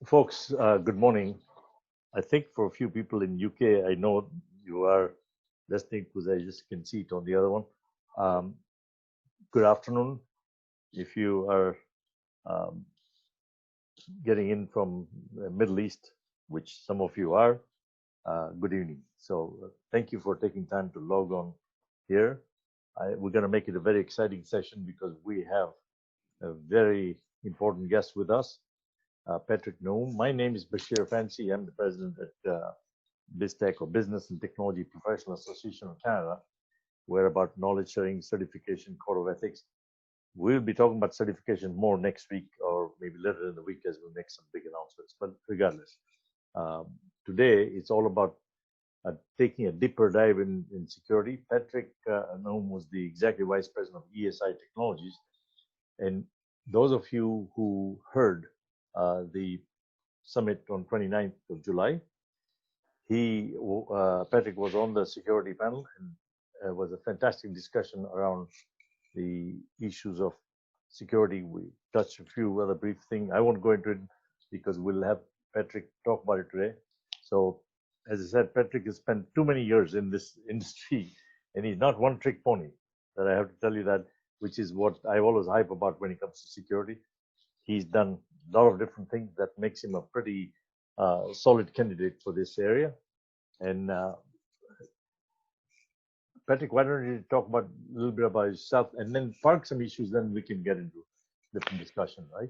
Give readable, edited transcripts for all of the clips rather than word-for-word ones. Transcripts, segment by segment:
Folks, good morning. I think for a few people in UK, I know you are listening because I just can see it on the other one. Um, Good afternoon. If you are um, getting in from the Middle East, which some of you are, good evening. So thank you for taking time to log on here. We're going to make it a very exciting session because we have a very important guest with us, Patrick Naoum. My name is Bashir Fancy. I'm the president at BIZTEK, or Business and Technology Professional Association of Canada. We're about knowledge sharing, certification, code of ethics. We'll be talking about certification more next week or maybe later in the week as we make some big announcements. But regardless, um, today it's all about taking a deeper dive in security. Patrick Naoum was the Executive Vice President of ESI Technologies. And those of you who heard the summit on 29th of July, Patrick was on the security panel, and it was a fantastic discussion around the issues of security. We touched a few other brief things. I won't go into it because we'll have Patrick talk about it today. So, as I said, Patrick has spent too many years in this industry, and he's not one trick pony. That I have to tell you that, which is what I always hype about when it comes to security. He's done a lot of different things that makes him a pretty solid candidate for this area. And Patrick, why don't you talk about a little bit about yourself and then park some issues, then we can get into different discussion, right?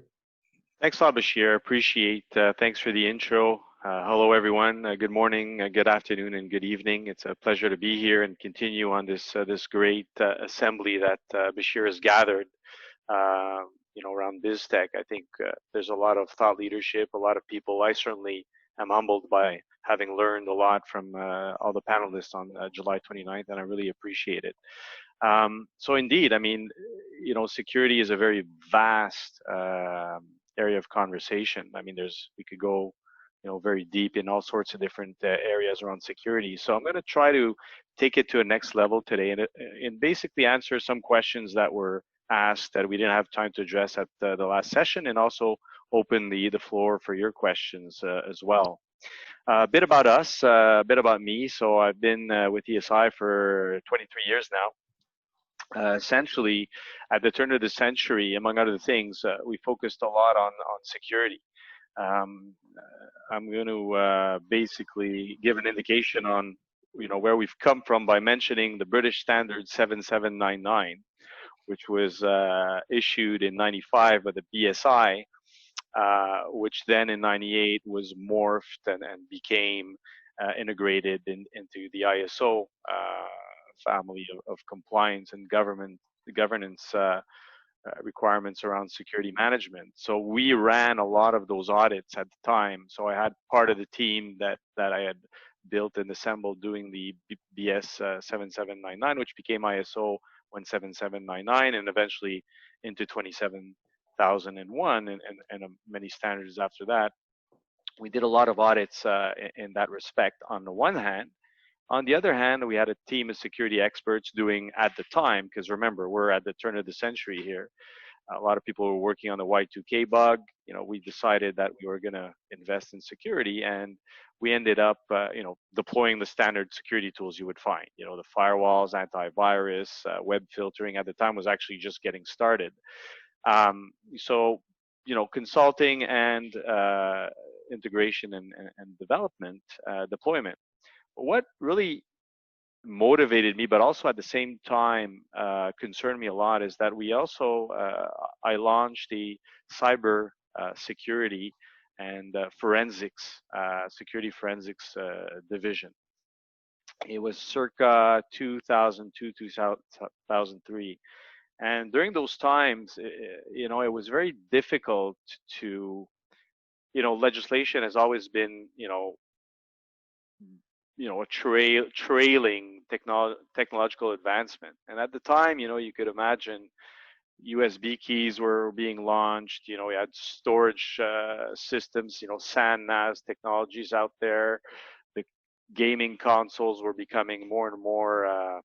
Thanks a lot, Bashir. Appreciate. Thanks for the intro. Hello, everyone. Good morning, good afternoon, and good evening. It's a pleasure to be here and continue on this great assembly that Bashir has gathered. Around BIZTEK. I think there's a lot of thought leadership, a lot of people. I certainly am humbled by having learned a lot from all the panelists on July 29th, and I really appreciate it. So indeed, I mean, security is a very vast area of conversation. I mean, we could go, very deep in all sorts of different areas around security. So I'm going to try to take it to a next level today and basically answer some questions that were asked that we didn't have time to address at the last session, and also open the floor for your questions as well. A bit about us, a bit about me. So I've been with ESI for 23 years now. Essentially, at the turn of the century, among other things, we focused a lot on security. I'm going to basically give an indication on where we've come from by mentioning the British Standard 7799, which was issued in 95 by the BSI, which then in 98 was morphed and became integrated into the ISO family of compliance and governance requirements around security management. So we ran a lot of those audits at the time. So I had part of the team that I had built and assembled doing the BS 7799, which became ISO 17799, and eventually into 27001 and many standards after that. We did a lot of audits in that respect on the one hand. On the other hand, we had a team of security experts doing, at the time, because remember, we're at the turn of the century here, a lot of people were working on the Y2K bug. We decided that we were going to invest in security, and we ended up, deploying the standard security tools you would find. The firewalls, antivirus, web filtering at the time was actually just getting started. So, consulting and integration and development, deployment. What really motivated me, but also at the same time concerned me a lot, is that we also I launched the cyber security and forensics security forensics division. It was circa 2002 2003, and during those times, it was very difficult to, legislation has always been, a trailing technological advancement. And at the time, you could imagine USB keys were being launched. We had storage systems, SAN, NAS technologies out there. The gaming consoles were becoming more and more,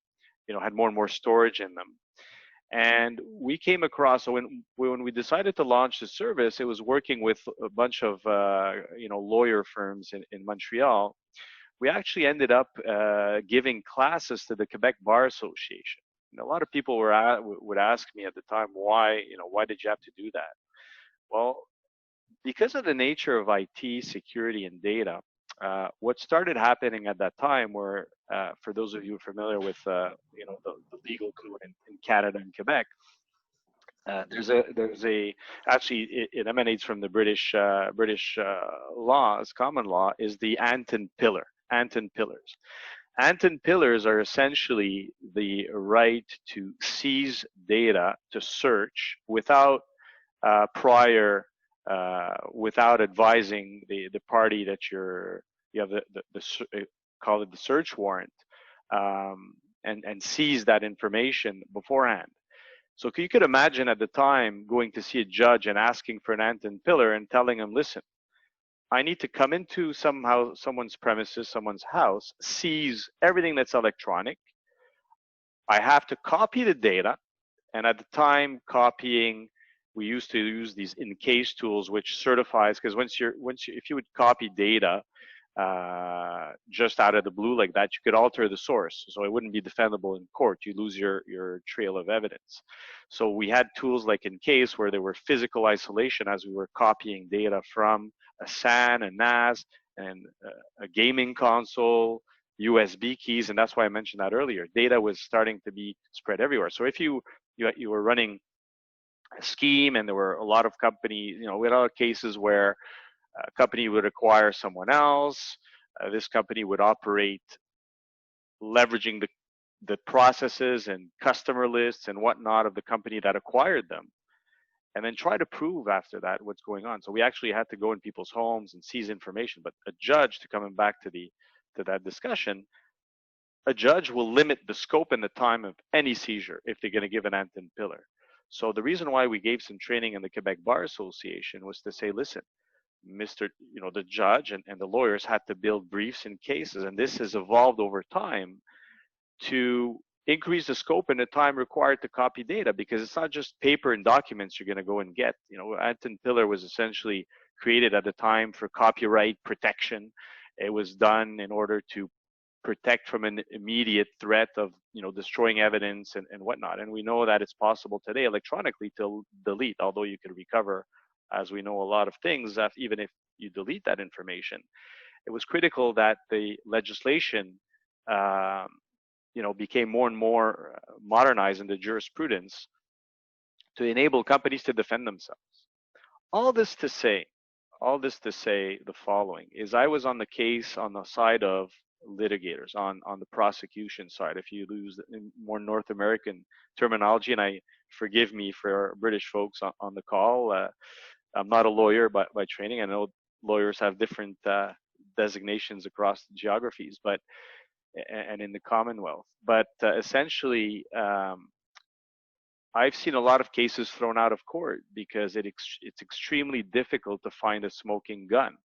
had more and more storage in them. And we came across, so when we decided to launch the service, it was working with a bunch of lawyer firms in Montreal. We actually ended up giving classes to the Quebec Bar Association. And a lot of people would ask me at the time, why did you have to do that? Well, because of the nature of IT, security, and data, what started happening at that time were, for those of you familiar with, the legal code in Canada and Quebec, there's a actually it emanates from the British laws, common law, is the Anton Pillar, Anton Pillars. Anton Pillars are essentially the right to seize data to search without prior, without advising the party that you have call it the search warrant, and seize that information beforehand. So you could imagine at the time going to see a judge and asking for an Anton Pillar and telling him, listen, I need to come into someone's premises, someone's house, seize everything that's electronic. I have to copy the data. And at the time, copying, we used to use these in-case tools, which certifies, because if you would copy data just out of the blue like that, you could alter the source, so it wouldn't be defendable in court. You lose your trail of evidence. So we had tools like in-case where there were physical isolation as we were copying data from a SAN, a NAS, and a gaming console, USB keys, and that's why I mentioned that earlier. Data was starting to be spread everywhere. So if you were running a scheme, and there were a lot of companies, we had other cases where a company would acquire someone else. This company would operate leveraging the processes and customer lists and whatnot of the company that acquired them, and then try to prove after that what's going on. So we actually had to go in people's homes and seize information. But a judge, to coming back to that discussion, a judge will limit the scope and the time of any seizure if they're going to give an Anton Pillar. So the reason why we gave some training in the Quebec Bar Association was to say, listen, the judge and the lawyers had to build briefs in cases, and this has evolved over time to increase the scope and the time required to copy data, because it's not just paper and documents you're going to go and get. Anton Pillar was essentially created at the time for copyright protection. It was done in order to protect from an immediate threat of destroying evidence and whatnot. And we know that it's possible today electronically to delete, although you can recover, as we know, a lot of things even if you delete that information. It was critical that the legislation became more and more modernized in the jurisprudence to enable companies to defend themselves. All this to say the following is, I was on the case on the side of litigators, on the prosecution side, if you use more North American terminology, and I forgive me for British folks on the call. I'm not a lawyer by training. I know lawyers have different designations across geographies, and in the Commonwealth. But essentially, I've seen a lot of cases thrown out of court because it's extremely difficult to find a smoking gun.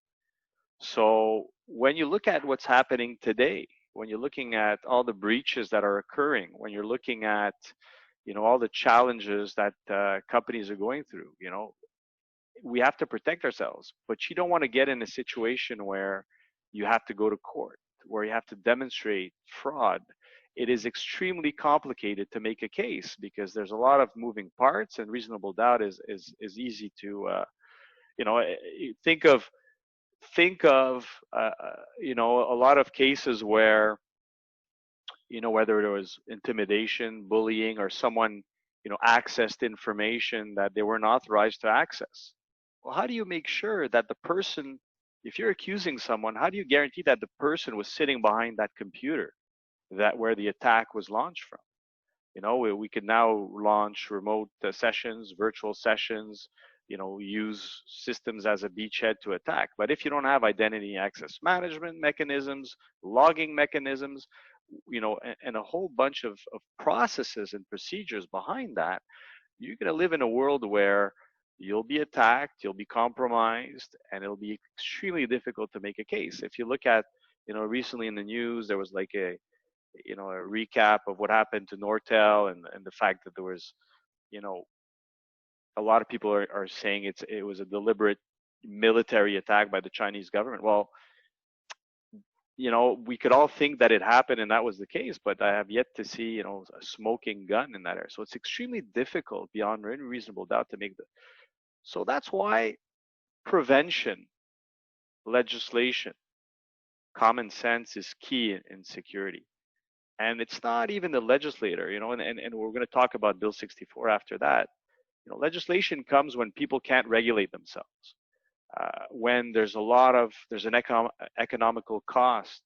So when you look at what's happening today, when you're looking at all the breaches that are occurring, when you're looking at all the challenges that companies are going through, we have to protect ourselves. But you don't want to get in a situation where you have to go to court, where you have to demonstrate fraud. It is extremely complicated to make a case because there's a lot of moving parts, and reasonable doubt is easy to think of a lot of cases where whether there was intimidation, bullying, or someone accessed information that they weren't authorized to access. Well, how do you make sure that the person, if you're accusing someone, how do you guarantee that the person was sitting behind that computer where the attack was launched from? We can now launch remote sessions, virtual sessions, use systems as a beachhead to attack. But if you don't have identity access management mechanisms, logging mechanisms, and a whole bunch of processes and procedures behind that, you're going to live in a world where you'll be attacked, you'll be compromised, and it'll be extremely difficult to make a case. If you look at, recently in the news, there was like a recap of what happened to Nortel and the fact that there was you know, a lot of people are saying it was a deliberate military attack by the Chinese government. Well, we could all think that it happened and that was the case, but I have yet to see, a smoking gun in that area. So it's extremely difficult beyond any reasonable doubt to make the. So that's why prevention, legislation, common sense is key in security. And it's not even the legislator, and we're going to talk about Bill 64 after that. Legislation comes when people can't regulate themselves. When there's an economical cost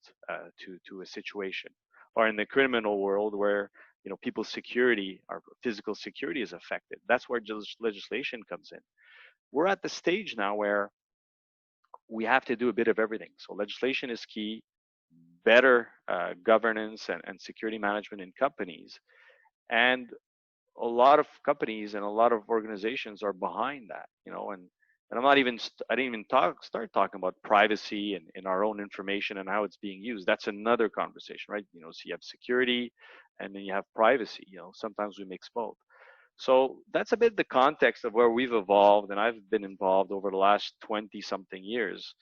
to a situation, or in the criminal world where people's security or physical security is affected. That's where legislation comes in. We're at the stage now where we have to do a bit of everything. So legislation is key, better governance and security management in companies, and a lot of companies and a lot of organizations are behind that, and I'm not even, I didn't even start talking about privacy and in our own information and how it's being used. That's another conversation, right? So you have security and then you have privacy, sometimes we mix both. So that's a bit the context of where we've evolved, and I've been involved over the last 20 something years.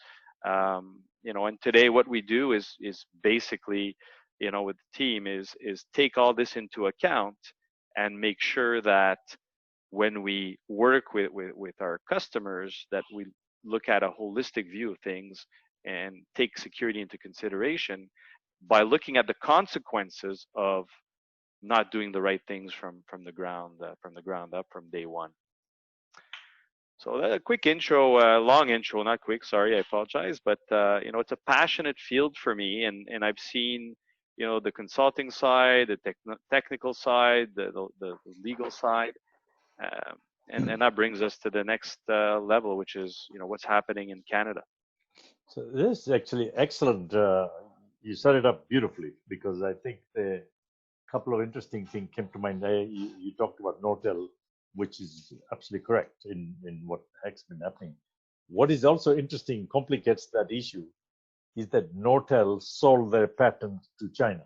And today what we do is basically, with the team is take all this into account and make sure that when we work with our customers, that we look at a holistic view of things and take security into consideration by looking at the consequences of not doing the right things from the ground up from day one. So a quick intro, long intro, not quick. Sorry, I apologize. But it's a passionate field for me, and I've seen the consulting side, the technical side, the legal side. And that brings us to the next level, which is what's happening in Canada. So this is actually excellent. You set it up beautifully, because I think the couple of interesting things came to mind. You talked about Nortel, which is absolutely correct in what has been happening. What is also interesting, complicates that issue, is that Nortel sold their patent to China,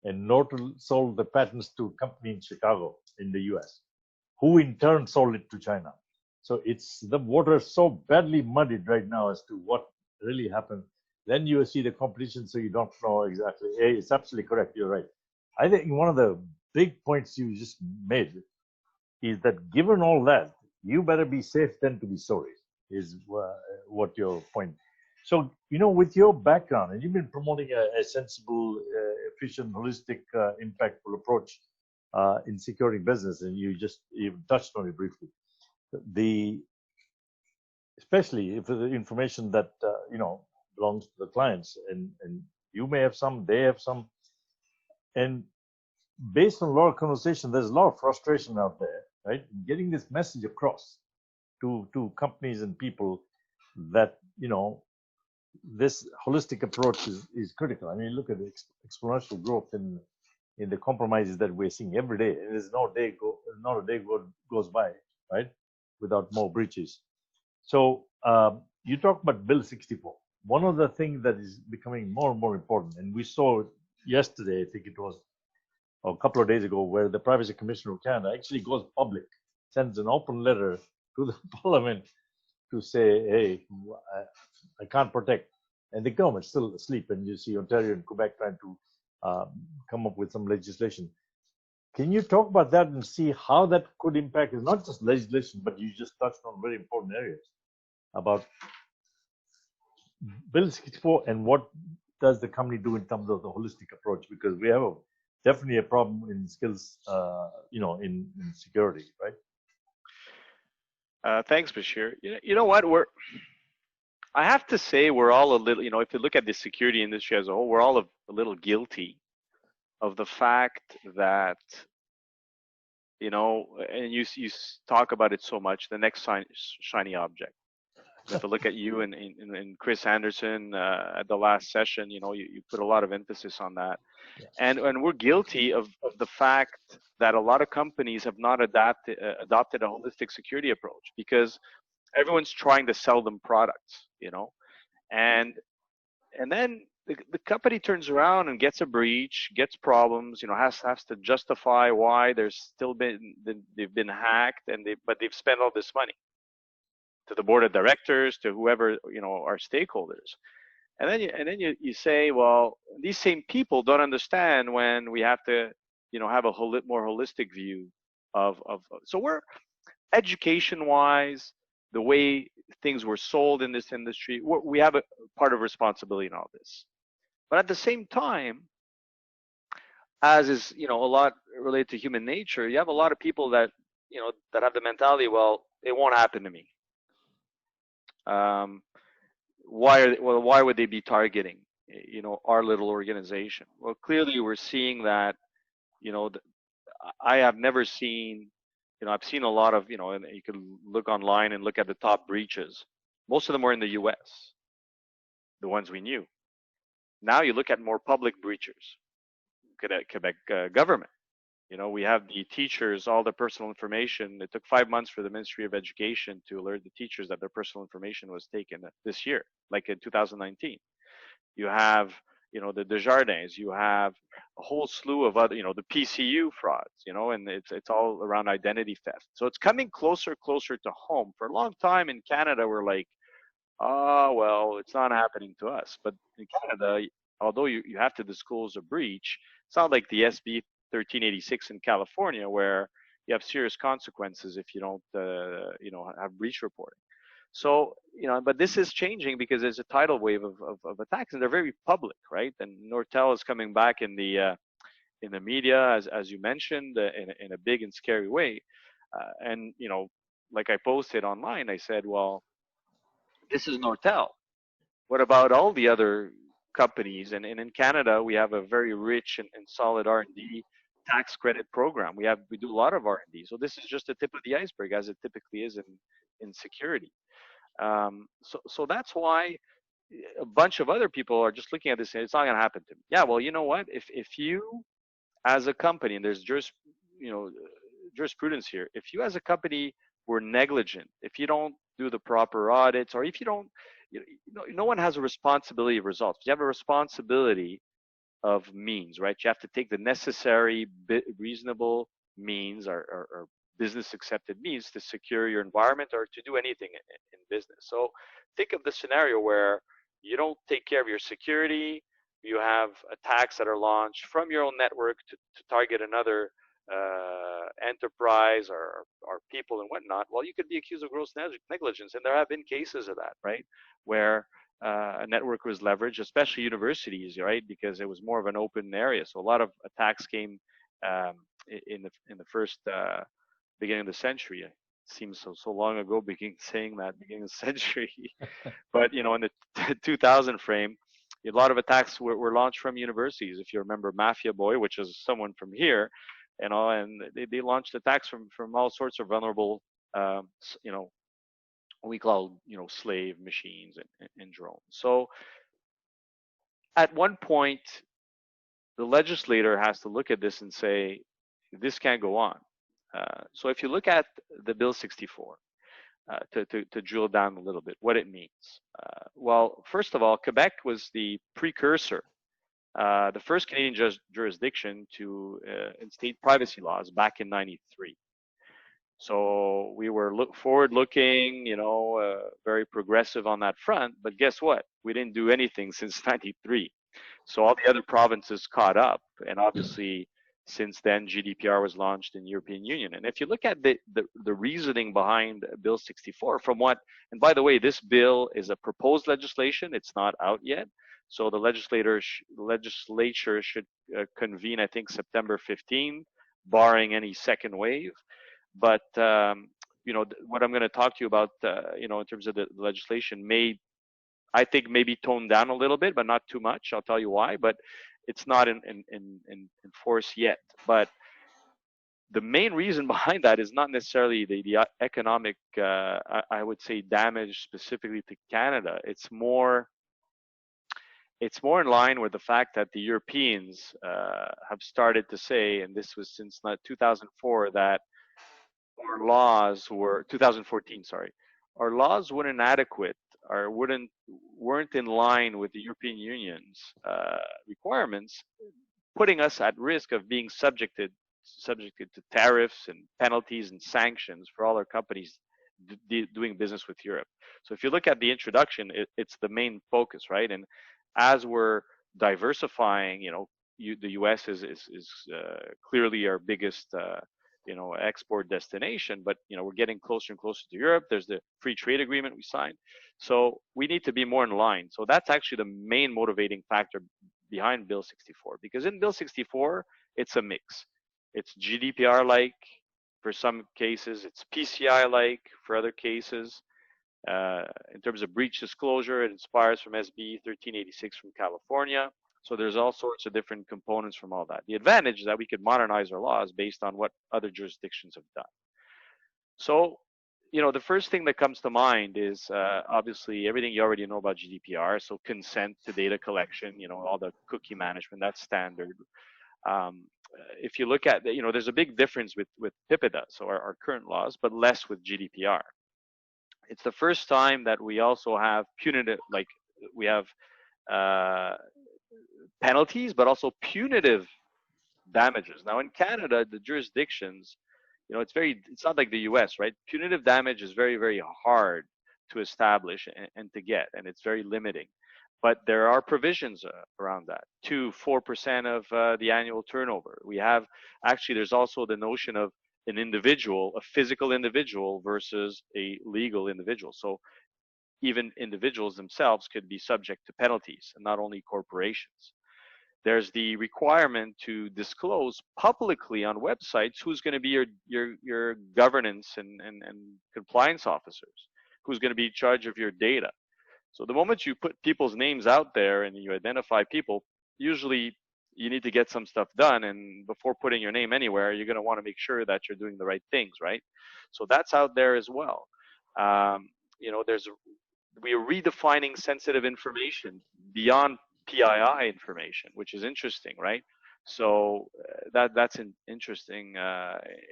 and Nortel sold the patents to a company in Chicago in the US, who in turn sold it to China. So it's the water so badly muddied right now as to what really happened. Then you see the competition, so you don't know exactly. It's absolutely correct. You're right. I think one of the big points you just made is that given all that, you better be safe than to be sorry, is what your point. So, with your background, and you've been promoting a sensible, efficient, holistic, impactful approach in securing business, and you touched on it briefly. Especially if the information that belongs to the clients, and you may have some, they have some, and based on a lot of conversation, there's a lot of frustration out there, right? Getting this message across to companies and people that this holistic approach is critical. I mean, look at the exponential growth in the compromises that we're seeing every day. There's not a day goes by, right, without more breaches. So you talked about Bill 64. One of the things that is becoming more and more important, and we saw yesterday, I think it was, or a couple of days ago, where the Privacy Commissioner of Canada actually goes public, sends an open letter to the Parliament to say, hey, I can't protect. And the government's still asleep, and you see Ontario and Quebec trying to come up with some legislation. Can you talk about that and see how that could impact? It's not just legislation, but you just touched on very important areas about Bill 64 and what does the company do in terms of the holistic approach? Because we have definitely a problem in skills, in security, right? Thanks, Bashir. You know what? I have to say, we're all a little, if you look at the security industry as a whole, we're all a little guilty of the fact that, and you talk about it so much, the next shiny object. If I look at you and Chris Anderson at the last session, you put a lot of emphasis on that. Yeah. And we're guilty of the fact that a lot of companies have not adopted a holistic security approach, because everyone's trying to sell them products, and then the company turns around and gets a breach, gets problems, has to justify why there's still been they've been hacked, but they've spent all this money to the board of directors, to whoever are stakeholders. And then you say, well, these same people don't understand when we have to have a more holistic view of so we're education wise, the way things were sold in this industry, we have a part of responsibility in all this. But at the same time, as is a lot related to human nature, you have a lot of people that that have the mentality, well, it won't happen to me. um, why would they be targeting our little organization? Well, clearly we're seeing that you know I have never seen, I've seen a lot of, and you can look online and look at the top breaches. Most of them were in the US, the ones we knew. Now you look at more public breaches. Look at Quebec government. We have the teachers, all their personal information. It took 5 months for the Ministry of Education to alert the teachers that their personal information was taken this year, like in 2019. You have, the Desjardins. You have a whole slew of other, the PCU frauds, and it's all around identity theft. So it's coming closer to home. For a long time in Canada, we're like, oh, well, it's not happening to us. But in Canada, although you have to disclose a breach, it's not like the SB 1386 in California, where you have serious consequences if you don't, have breach reporting. So, but this is changing because there's a tidal wave of attacks, and they're very public, right? And Nortel is coming back in the media, as you mentioned, in a big and scary way. And like I posted online, I said, well, this is Nortel. What about all the other companies? And in Canada, we have a very rich and solid R&D tax credit program. We do a lot of R&D. So this is just the tip of the iceberg, as it typically is in security. So that's why a bunch of other people are just looking at this and it's not going to happen to me. Yeah, well, you know what? If you as a company, and there's jurisprudence here, if you as a company were negligent, if you don't do the proper audits, or if you don't, no one has a responsibility of results. You have a responsibility of means, right? You have to take the necessary, reasonable means or business accepted means to secure your environment or to do anything in business. So think of the scenario where you don't take care of your security, you have attacks that are launched from your own network to target another enterprise or people and whatnot. Well, you could be accused of gross negligence, and there have been cases of that, right? Where a network was leveraged, especially universities, right? Because it was more of an open area. So a lot of attacks came in the first beginning of the century. It seems so long ago, saying that beginning of the century. But in the 2000 frame, a lot of attacks were launched from universities. If you remember Mafia Boy, which is someone from here, and they launched attacks from all sorts of vulnerable, we call slave machines and drones. So at one point, the legislator has to look at this and say, this can't go on. So if you look at the Bill 64, to drill down a little bit, what it means. Well, first of all, Quebec was the precursor, the first Canadian jurisdiction to instate privacy laws back in '93. So we were forward-looking, very progressive on that front. But guess what? We didn't do anything since '93. So all the other provinces caught up, and obviously since then GDPR was launched in the European Union. And if you look at the reasoning behind Bill 64, and by the way, this bill is a proposed legislation, it's not out yet. So the legislature should convene, I think, September 15, barring any second wave. But what I'm going to talk to you about, in terms of the legislation, I think maybe toned down a little bit, but not too much. I'll tell you why. But it's not in force yet. But the main reason behind that is not necessarily the economic, I would say, damage specifically to Canada. It's more in line with the fact that the Europeans have started to say, and this was since 2004, that our laws were 2014. Sorry, our laws weren't adequate weren't in line with the European Union's requirements, putting us at risk of being subjected to tariffs and penalties and sanctions for all our companies doing business with Europe. So if you look at the introduction, it's the main focus, right? And as we're diversifying, the U.S. is clearly our biggest export destination, but we're getting closer and closer to Europe. There's the free trade agreement we signed, so we need to be more in line. So that's actually the main motivating factor behind Bill 64, because in Bill 64 it's a mix. It's GDPR-like for some cases, it's PCI-like for other cases. In terms of breach disclosure, it inspires from SB 1386 from California. So there's all sorts of different components from all that. The advantage is that we could modernize our laws based on what other jurisdictions have done. So, the first thing that comes to mind is obviously everything you already know about GDPR. So consent to data collection, all the cookie management, that's standard. If you look at, there's a big difference with PIPEDA, so our current laws, but less with GDPR. It's the first time that we also have punitive, like we have penalties, but also punitive damages. Now in Canada, the jurisdictions, it's not like the US, right? Punitive damage is very, very hard to establish and to get, and it's very limiting. But there are provisions around that, 4% of the annual turnover. We have, actually, there's also the notion of an individual, a physical individual versus a legal individual. So even individuals themselves could be subject to penalties, and not only corporations. There's the requirement to disclose publicly on websites who's going to be your governance and compliance officers, who's going to be in charge of your data. So the moment you put people's names out there and you identify people, usually you need to get some stuff done, and before putting your name anywhere, you're going to want to make sure that you're doing the right things, right? So that's out there as well. We are redefining sensitive information beyond PII information, which is interesting, right? So that's interesting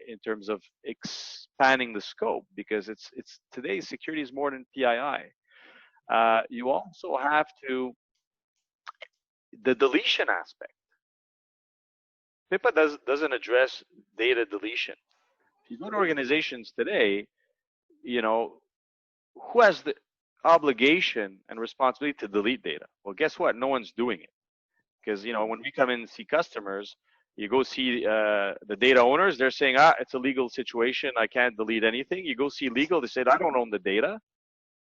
in terms of expanding the scope, because it's today security is more than PII. You also have the deletion aspect. PIPA doesn't address data deletion. If you go to organizations today, who has the obligation and responsibility to delete data? Well, guess what? No one's doing it. Because, when we come in and see customers, you go see the data owners, they're saying, it's a legal situation, I can't delete anything. You go see legal, they say, I don't own the data.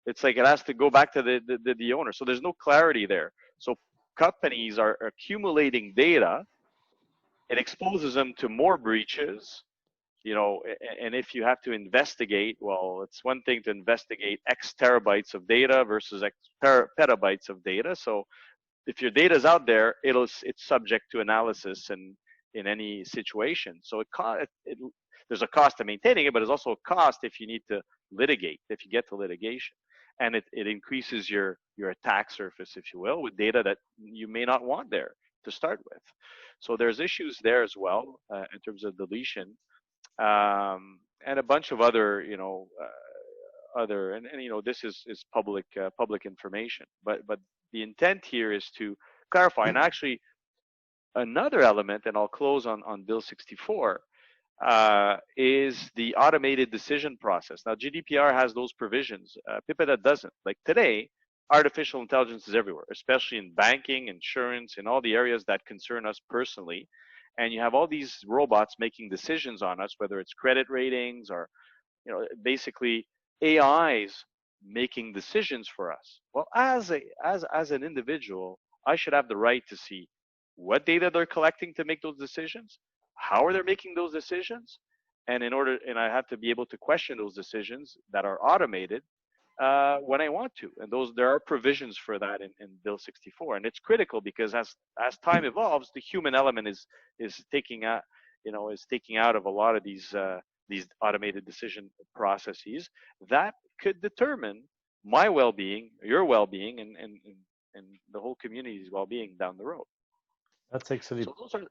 It's like it has to go back to the owner. So there's no clarity there. So companies are accumulating data. It exposes them to more breaches, and if you have to investigate, well, it's one thing to investigate X terabytes of data versus X petabytes of data. So if your data is out there, it's subject to analysis and in any situation. So there's a cost to maintaining it, but there's also a cost if you need to litigate, if you get to litigation. And it increases your attack surface, if you will, with data that you may not want there to start with. So there's issues there as well in terms of deletion, and a bunch of other, this is public information. But the intent here is to clarify. And actually, another element, and I'll close on Bill 64, is the automated decision process. Now, GDPR has those provisions. PIPEDA doesn't. Like today, artificial intelligence is everywhere, especially in banking, insurance, in all the areas that concern us personally. And you have all these robots making decisions on us, whether it's credit ratings or, basically AIs making decisions for us. Well, as an individual, I should have the right to see what data they're collecting to make those decisions, how are they making those decisions, and I have to be able to question those decisions that are automated when I want to. And there are provisions for that in Bill 64, and it's critical because as time evolves, the human element is taking out of a lot of these automated decision processes that could determine my well-being, your well-being, and the whole community's well-being down the road. That's actually. So those are,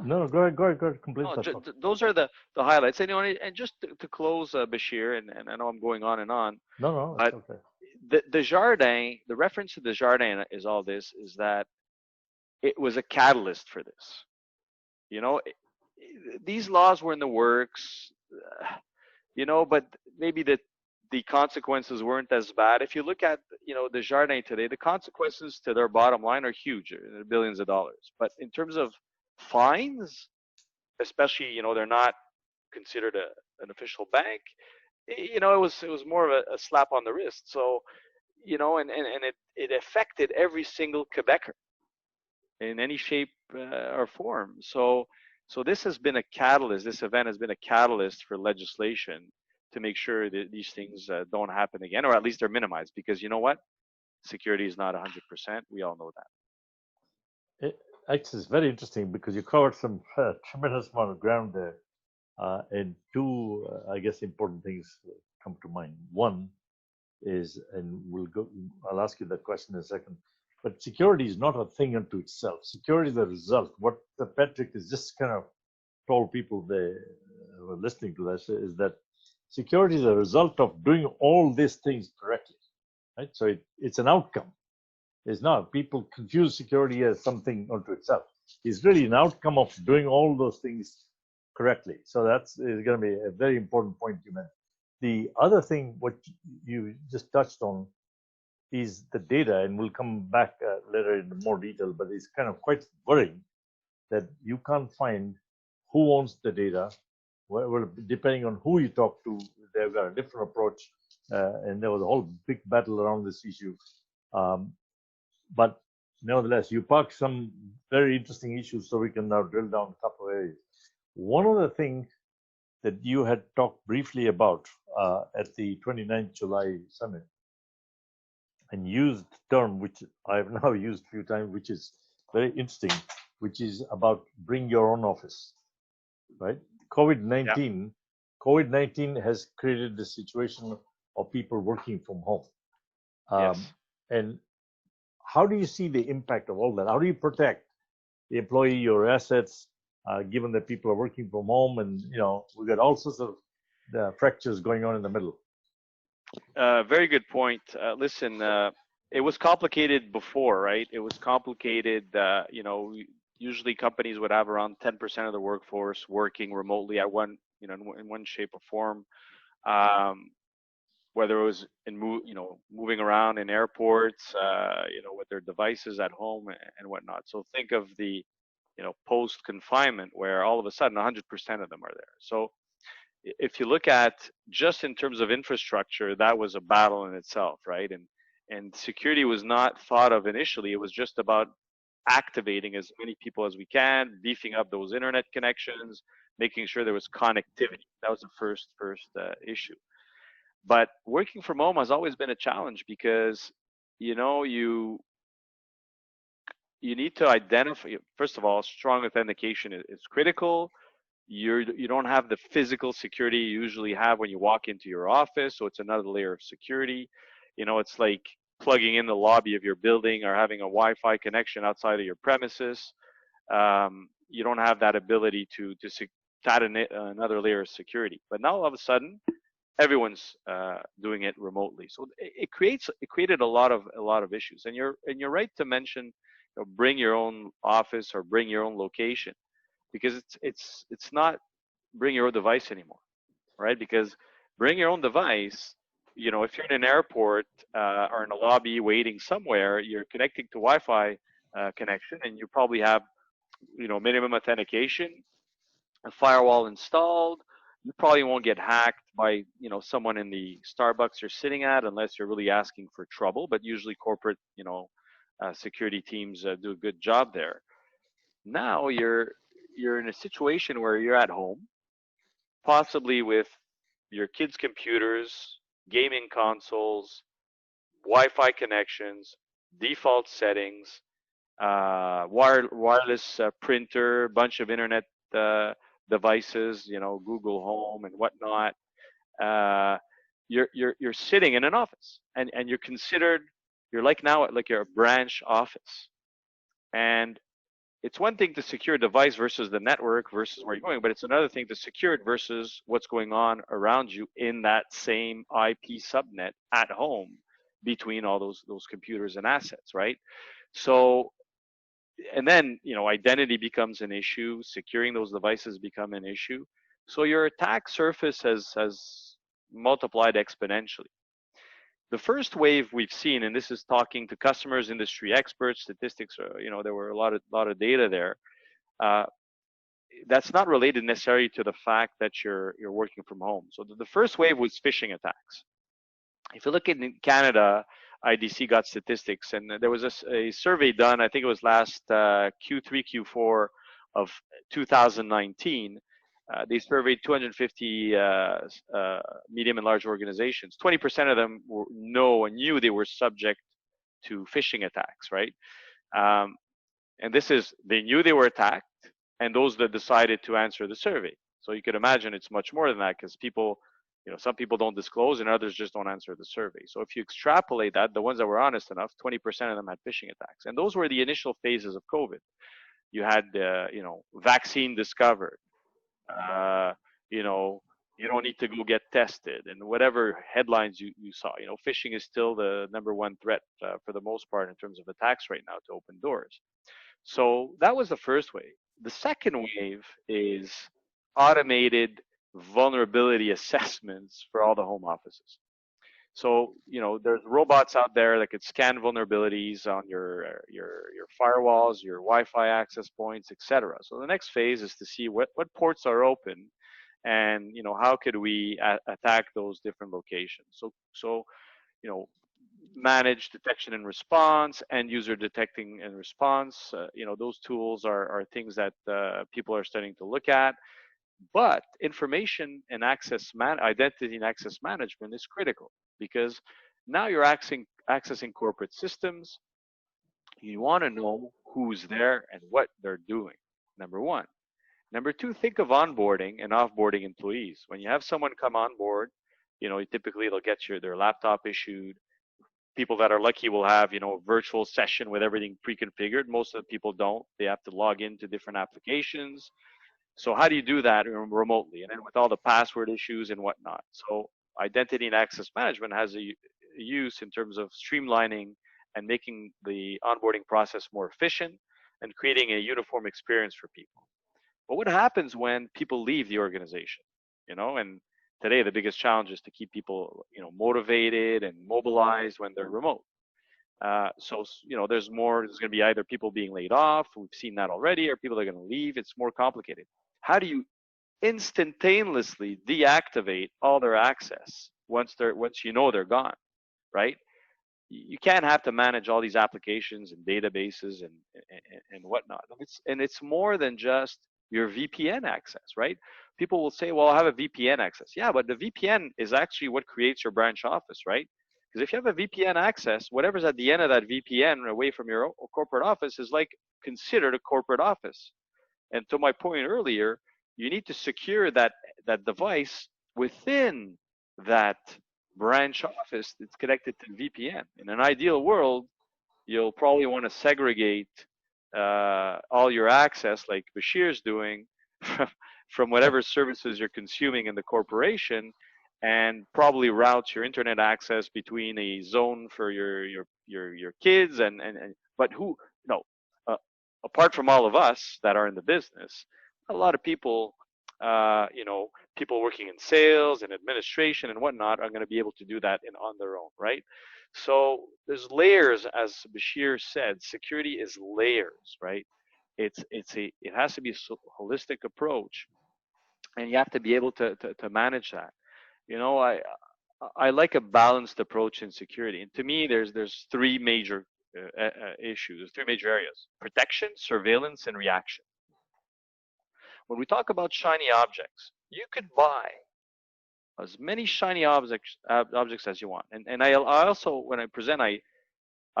no, go ahead, complete that. Those are the highlights. And just to close, Bashir, and I know I'm going on and on. No, but it's okay. the Desjardins, the reference to Desjardins is all this is that it was a catalyst for this. You know, these laws were in the works, but maybe the consequences weren't as bad. If you look at, the Jardin today, the consequences to their bottom line are huge, billions of dollars. But in terms of fines, especially, they're not considered an official bank. It was more of a slap on the wrist. So, and it affected every single Quebecer in any shape or form. So this has been a catalyst. This event has been a catalyst for legislation to make sure that these things don't happen again, or at least they're minimized. Because you know what, security is not 100%. We all know that. Actually, it's very interesting because you covered some tremendous amount of ground there, and two, I guess, important things come to mind. One is, and I'll ask you that question in a second. But security is not a thing unto itself. Security is a result. What the Patrick is just kind of told people they were listening to this is that security is a result of doing all these things correctly, right? So it's an outcome. It's not. People confuse security as something unto itself. It's really an outcome of doing all those things correctly. So that's going to be a very important point you mentioned. The other thing, what you just touched on, is the data, and we'll come back later in more detail, but it's kind of quite worrying that you can't find who owns the data. Well, depending on who you talk to, they've got a different approach, and there was a whole big battle around this issue. But nevertheless, you parked some very interesting issues, so we can now drill down a couple of areas. One of the things that you had talked briefly about at the 29th July summit, and used the term which I've now used a few times, which is very interesting, which is about bring your own office, right? COVID-19 has created the situation of people working from home. Yes. And how do you see the impact of all that? How do you protect the employee, your assets, given that people are working from home, and we've got all sorts of fractures going on in the middle? Very good point. Listen, it was complicated before, right? It was complicated. Usually companies would have around 10% of the workforce working remotely in one shape or form. Whether it was moving around in airports, with their devices at home and whatnot. So think of the, post confinement where all of a sudden 100% of them are there. So if you look at just in terms of infrastructure, that was a battle in itself, right? And security was not thought of initially. It was just about activating as many people as we can, beefing up those internet connections, making sure there was connectivity. That was the first issue. But working from home has always been a challenge because, you need to identify, first of all, strong authentication is critical. You don't have the physical security you usually have when you walk into your office, so it's another layer of security. It's like plugging in the lobby of your building or having a Wi-Fi connection outside of your premises. You don't have that ability to add another layer of security. But now all of a sudden, everyone's doing it remotely, so it created a lot of issues. And you're right to mention, bring your own office or bring your own location, because it's not bring your own device anymore, right? Because bring your own device, if you're in an airport or in a lobby waiting somewhere, you're connecting to Wi-Fi connection, and you probably have minimum authentication, a firewall installed. You probably won't get hacked by someone in the Starbucks you're sitting at, unless you're really asking for trouble. But usually corporate security teams do a good job there. Now you're in a situation where you're at home, possibly with your kids' computers, gaming consoles, Wi-Fi connections, default settings, wireless printer, bunch of internet devices, Google Home and whatnot. You're sitting in an office, and you're like you're a branch office. And it's one thing to secure a device versus the network versus where you're going, but it's another thing to secure it versus what's going on around you in that same IP subnet at home. between all those computers and assets, right? So, and then identity becomes an issue, securing those devices become an issue. So your attack surface has multiplied exponentially. The first wave we've seen, and this is talking to customers, industry experts, statistics, there were a lot of data there. Uh, that's not related necessarily to the fact that you're working from home. So the first wave was phishing attacks. If you look in Canada, IDC got statistics, and there was a survey done. I think it was last Q3, Q4 of 2019. They surveyed 250 medium and large organizations. 20% of them knew they were subject to phishing attacks, right? And this is, they knew they were attacked, and those that decided to answer the survey. So you could imagine it's much more than that, because people, some people don't disclose and others just don't answer the survey. So if you extrapolate that, the ones that were honest enough, 20% of them had phishing attacks. And those were the initial phases of COVID. You had, vaccine discovered, you don't need to go get tested, and whatever headlines you saw. Phishing is still the #1 threat for the most part in terms of attacks right now to open doors. So that was the first wave. The second wave is automated vulnerability assessments for all the home offices. So there's robots out there that could scan vulnerabilities on your firewalls, your Wi-Fi access points, etc. So the next phase is to see what ports are open, and how could we attack those different locations. So manage detection and response, and user detecting and response. Those tools are things that people are starting to look at. But information and identity and access management is critical, because now you're accessing corporate systems. You want to know who's there and what they're doing, number one. Number two, think of onboarding and offboarding employees. When you have someone come on board, typically they'll get their laptop issued. People that are lucky will have, a virtual session with everything pre-configured. Most of the people don't. They have to log into different applications. So how do you do that remotely? And then with all the password issues and whatnot. So identity and access management has a use in terms of streamlining and making the onboarding process more efficient and creating a uniform experience for people. But what happens when people leave the organization? And today the biggest challenge is to keep people, motivated and mobilized when they're remote. So there's going to be either people being laid off, we've seen that already, or people that are going to leave. It's more complicated. How do you instantaneously deactivate all their access once they're gone, right? You can't have to manage all these applications and databases and whatnot. It's more than just your VPN access, right? People will say, well, I have a VPN access. Yeah, but the VPN is actually what creates your branch office, right? Because if you have a VPN access, whatever's at the end of that VPN away from your corporate office is like considered a corporate office. And to my point earlier, you need to secure that device within that branch office that's connected to VPN. In an ideal world, you'll probably want to segregate all your access, like Bashir's doing, from whatever services you're consuming in the corporation, and probably route your internet access between a zone for your kids but who apart from all of us that are in the business, a lot of people, people working in sales and administration and whatnot are going to be able to do that on their own, right? So there's layers, as Bashir said. Security is layers, right? It has to be a holistic approach, and you have to be able to manage that. I like a balanced approach in security, and to me, there's three major issues, three major areas: protection, surveillance, and reaction. When we talk about shiny objects, you could buy as many shiny objects as you want. And I also, when I present, I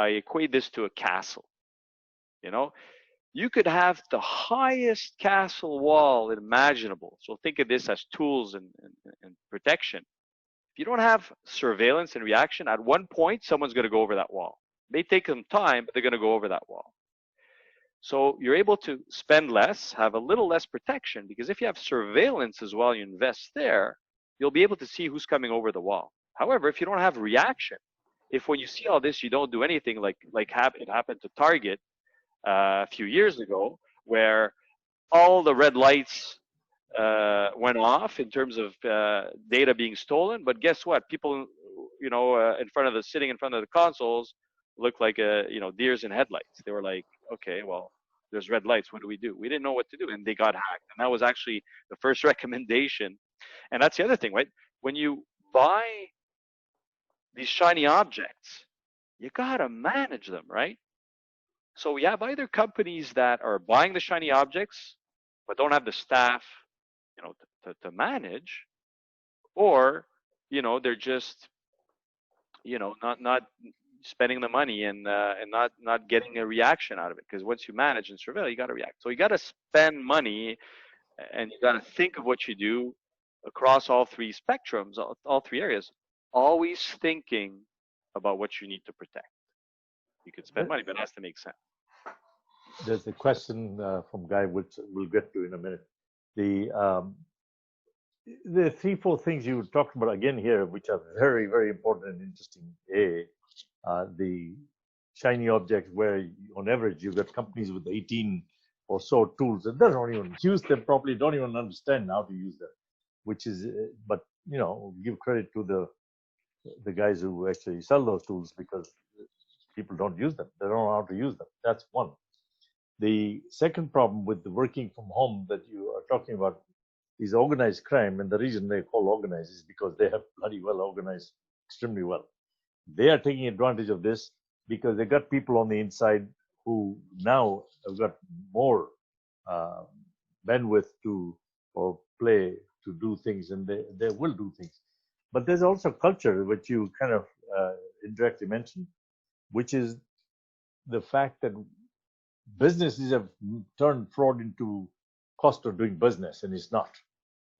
equate this to a castle. You could have the highest castle wall imaginable. So think of this as tools and protection. If you don't have surveillance and reaction, at one point, someone's going to go over that wall. It may take them time, but they're going to go over that wall. So you're able to spend less, have a little less protection, because if you have surveillance as well, you invest there, you'll be able to see who's coming over the wall. However, if you don't have reaction, if when you see all this, you don't do anything, like it happened to Target a few years ago, where all the red lights went off in terms of data being stolen. But guess what? People, sitting in front of the consoles, looked like deers in headlights. They were like, okay, well, there's red lights. What do? We didn't know what to do, and they got hacked. And that was actually the first recommendation. And that's the other thing, right? When you buy these shiny objects, you gotta manage them, right? So we have either companies that are buying the shiny objects but don't have the staff, to manage, or they're just not spending the money and not getting a reaction out of it. Because once you manage and surveil, you got to react. So you got to spend money, and you got to think of what you do across all three spectrums, all three areas, always thinking about what you need to protect. You can spend money, but it has to make sense. There's a question from Guy, which we'll get to in a minute. The 3-4 things you talked about again here, which are very, very important and interesting. The shiny objects, where on average you've got companies with 18 or so tools and they don't even use them properly, don't even understand how to use them, which is, but give credit to the guys who actually sell those tools, because people don't use them. They don't know how to use them. That's one. The second problem with the working from home that you are talking about is organized crime. And the reason they call organized is because they have bloody well organized extremely well. They are taking advantage of this because they got people on the inside who now have got more bandwidth or play to do things, and they will do things. But there's also culture, which you kind of indirectly mentioned, which is the fact that businesses have turned fraud into cost of doing business, and it's not.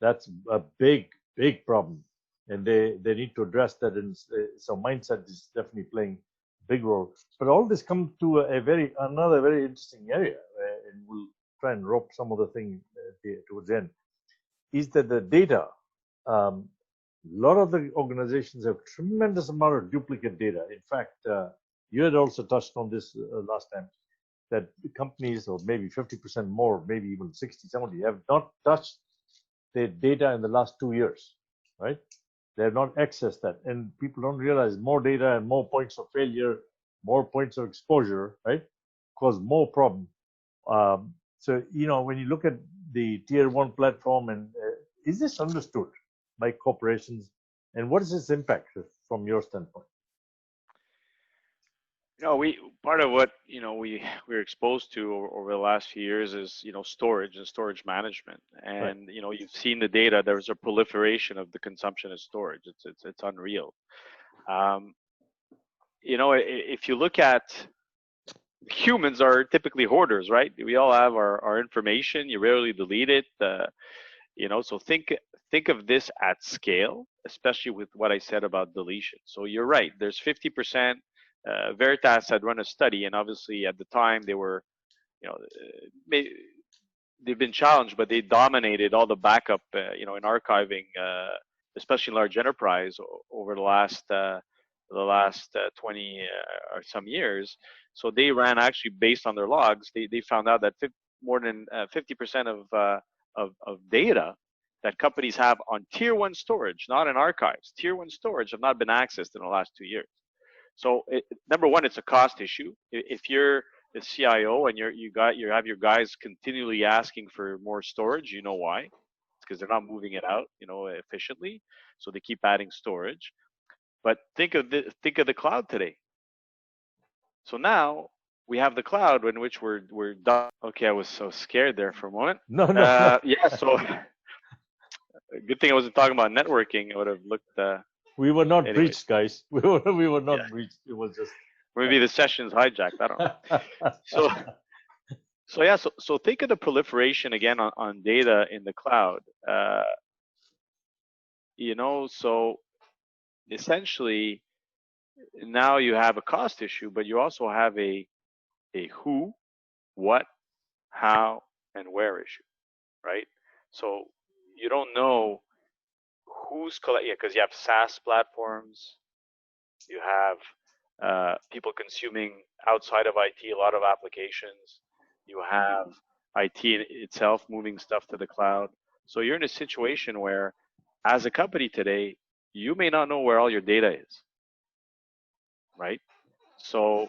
That's a big, big problem, and they need to address that. And so mindset is definitely playing a big role. But all this comes to another very interesting area, and we'll try and rope some of the thing towards the end. Is that the data? A lot of the organizations have tremendous amount of duplicate data. In fact, you had also touched on this last time, that companies, or maybe 50% more, maybe even 60, 70, have not touched their data in the last 2 years, right? They have not accessed that. And people don't realize more data and more points of failure, more points of exposure, right? Cause more problem. So, when you look at the tier 1 platform, and is this understood by corporations? And what is its impact from your standpoint? Part of what we're exposed to over the last few years is storage and storage management, and right. You've seen the data. There's a proliferation of the consumption of storage. It's unreal. If you look at, humans are typically hoarders, right? We all have our information. You rarely delete it. So think of this at scale, especially with what I said about deletion. So you're right. There's 50%. Veritas had run a study, and obviously at the time they were, they've been challenged, but they dominated all the backup, in archiving, especially in large enterprise over the last 20 or some years. So they ran, actually based on their logs, they found out that more than 50% of data that companies have on tier 1 storage, not in archives, tier 1 storage, have not been accessed in the last 2 years. So number one, it's a cost issue. If you're the CIO and you have your guys continually asking for more storage, you know why? It's because they're not moving it out, efficiently. So they keep adding storage. But think of the cloud today. So now we have the cloud in which we're done. Okay, I was so scared there for a moment. No. Yeah. So good thing I wasn't talking about networking. I would have looked. We were not breached, guys. We were not breached. It was just maybe the session's hijacked. I don't know. So think of the proliferation again on data in the cloud. So essentially now you have a cost issue, but you also have a who, what, how, and where issue, right? So you don't know who's collecting, because you have SaaS platforms, you have people consuming outside of IT a lot of applications. You have IT itself moving stuff to the cloud. So you're in a situation where, as a company today, you may not know where all your data is, right? So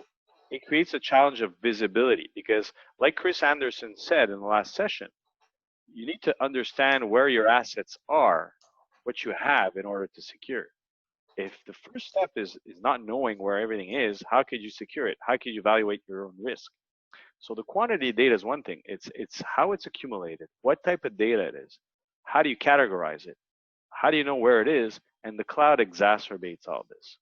it creates a challenge of visibility because, like Chris Anderson said in the last session, you need to understand where your assets are, what you have in order to secure. If the first step is not knowing where everything is, how could you secure it? How could you evaluate your own risk? So the quantity of data is one thing. It's how it's accumulated, what type of data it is, how do you categorize it, how do you know where it is, and the cloud exacerbates all this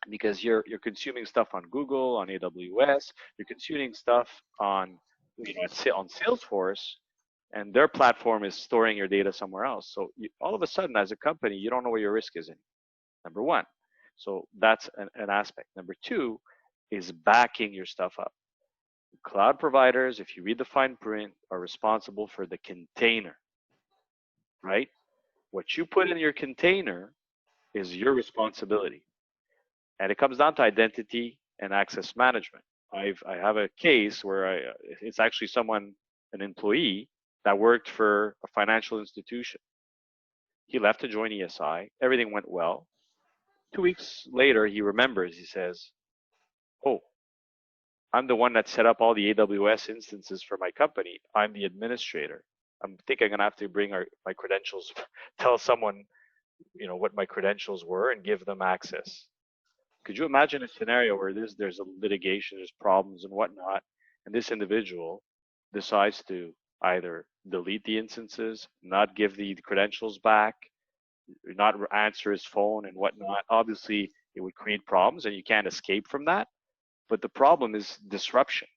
because you're consuming stuff on Google, on AWS, you're consuming stuff on on Salesforce, and their platform is storing your data somewhere else. So all of a sudden, as a company, you don't know where your risk is in. Number one. So that's an aspect. Number two is backing your stuff up. Cloud providers, if you read the fine print, are responsible for the container, right? What you put in your container is your responsibility. And it comes down to identity and access management. I have a case where it's actually an employee that worked for a financial institution. He left to join ESI. Everything went well. 2 weeks later, he remembers, he says, oh, I'm the one that set up all the AWS instances for my company. I'm the administrator. I think I'm going to have to bring my credentials, tell someone, what my credentials were and give them access. Could you imagine a scenario where there's a litigation, there's problems and whatnot, and this individual decides to either delete the instances, not give the credentials back, not answer his phone and whatnot? Obviously, it would create problems and you can't escape from that. But the problem is disruption.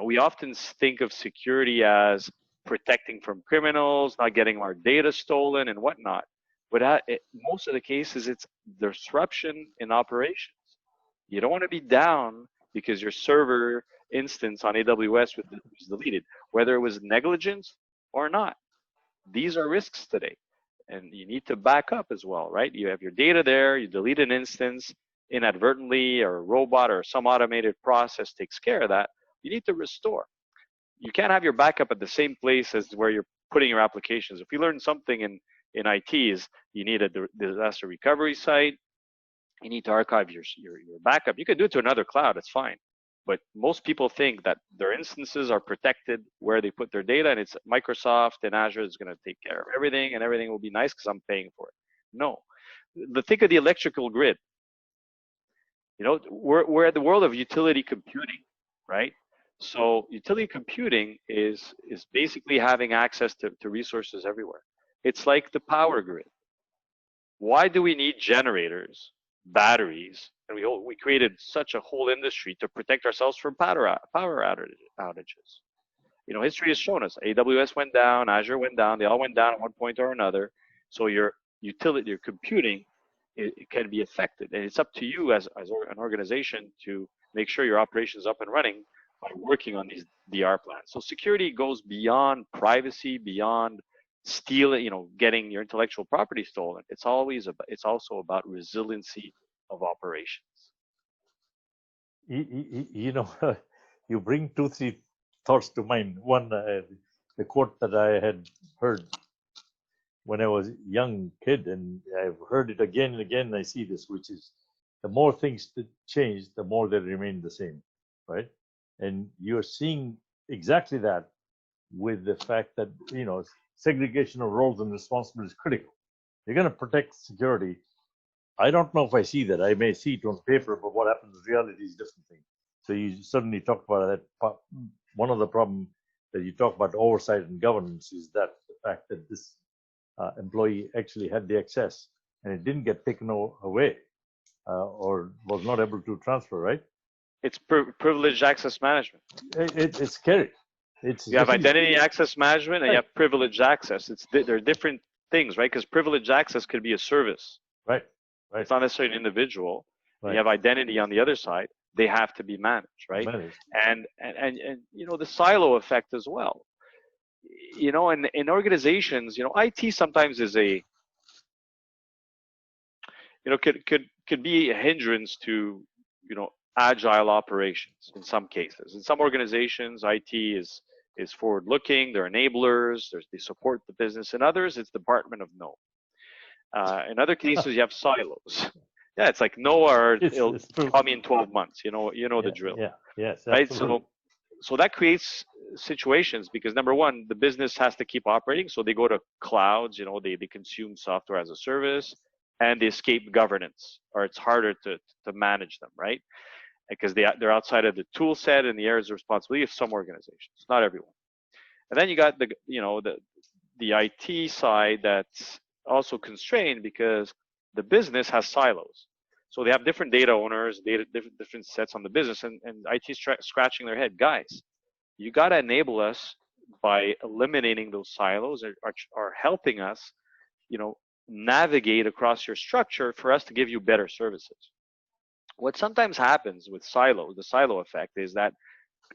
We often think of security as protecting from criminals, not getting our data stolen and whatnot. But most of the cases, it's disruption in operations. You don't want to be down because your server instance on AWS was deleted, whether it was negligence or not. These are risks today. And you need to back up as well, right? You have your data there, you delete an instance inadvertently, or a robot or some automated process takes care of that. You need to restore. You can't have your backup at the same place as where you're putting your applications. If you learn something in IT is you need a disaster recovery site, you need to archive your backup. You can do it to another cloud, it's fine. But most people think that their instances are protected where they put their data, and it's Microsoft and Azure is going to take care of everything, and everything will be nice because I'm paying for it. No. Think of the electrical grid. We're at the world of utility computing, right? So utility computing is basically having access to resources everywhere. It's like the power grid. Why do we need generators, batteries, and we created such a whole industry to protect ourselves from power outages? History has shown us AWS went down, Azure went down, they all went down at one point or another. So your utility, your computing, it can be affected, and it's up to you as an organization to make sure your operation is up and running by working on these DR plans. So security goes beyond privacy, beyond stealing, getting your intellectual property stolen. It's also about resiliency of operations. You bring 2-3 thoughts to mind. One, the quote that I had heard when I was a young kid, and I've heard it again and again, and I see this, which is the more things change, the more they remain the same, right? And you're seeing exactly that with the fact that, segregation of roles and responsibilities is critical. You're going to protect security. I don't know if I see that. I may see it on paper, but what happens in reality is a different thing. So you suddenly talk about that. One of the problems that you talk about oversight and governance is that the fact that this employee actually had the access and it didn't get taken away or was not able to transfer, right? It's privileged access management. It's scary. You have identity access management and you have privileged access. They're different things, right? Because privileged access could be a service. Right. It's not necessarily an individual. Right. You have identity on the other side. They have to be managed, right? And the silo effect as well. In organizations, IT sometimes is could could be a hindrance to, agile operations in some cases. In some organizations, IT is forward looking, they're enablers, they support the business. In others, it's department of no. In other cases, you have silos. Yeah, it's like no, or it'll it's true. call me in 12 months. The drill. Yeah, yes, Right? absolutely. So that creates situations because number one, the business has to keep operating. So they go to clouds, they consume software as a service and they escape governance, or it's harder to manage them, right? Because they're outside of the tool set and the areas of responsibility of some organizations, not everyone. And then you got the IT side that's also constrained because the business has silos. So they have different data owners, different sets on the business, and IT scratching their head. Guys, you got to enable us by eliminating those silos or helping us, navigate across your structure for us to give you better services. What sometimes happens with the silo effect, is that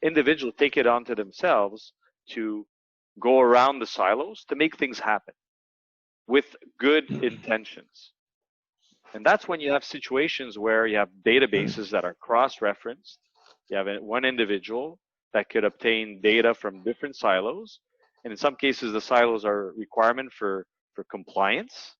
individuals take it onto themselves to go around the silos to make things happen with good intentions. And that's when you have situations where you have databases that are cross-referenced. You have one individual that could obtain data from different silos. And in some cases, the silos are a requirement for compliance,